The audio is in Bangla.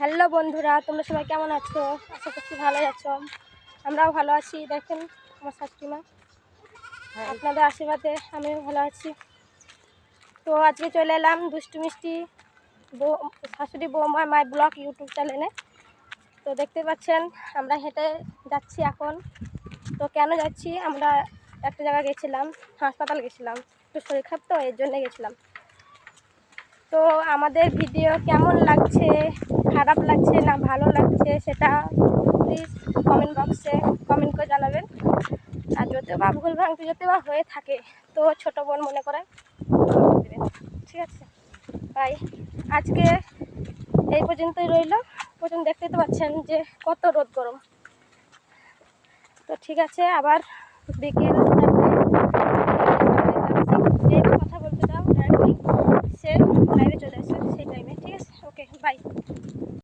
হ্যালো বন্ধুরা, তোমরা সবাই কেমন আছো? আশা করছি ভালোই আছো। আমরাও ভালো আছি। দেখেন আমার শাশুড়িমা, আপনাদের আশীর্বাদে আমিও ভালো আছি। তো আজকে চলে এলাম দুষ্টু মিষ্টি শাশুড়ি বৌমা মাই ব্লগ ইউটিউব চ্যানেলে। তো দেখতে পাচ্ছেন আমরা হেঁটে যাচ্ছি এখন। তো কেন যাচ্ছি, আমরা একটা জায়গায় গেছিলাম, হাসপাতাল গেছিলাম, একটু শরীর খারাপ তো এর জন্য গেছিলাম। তো আমাদের ভিডিও কেমন লাগছে, খারাপ লাগছে না ভালো লাগছে, সেটা প্লিজ কমেন্ট বক্সে কমেন্ট করে জানাবেন। আর যদিও বা ভুল ভ্রান্তি যদিও বা হয়ে থাকে তো ছোটো বোন মনে করে দেবেন, ঠিক আছে? তাই আজকে এই পর্যন্তই রইল। প্রথম দেখতেই তো পাচ্ছেন যে কত রোদ গরম। তো ঠিক আছে, আবার বিকেল যে কথা বলতে দাও সে লাইভে চলে আসবে সেই টাইমে, ঠিক আছে? ওকে, বাই।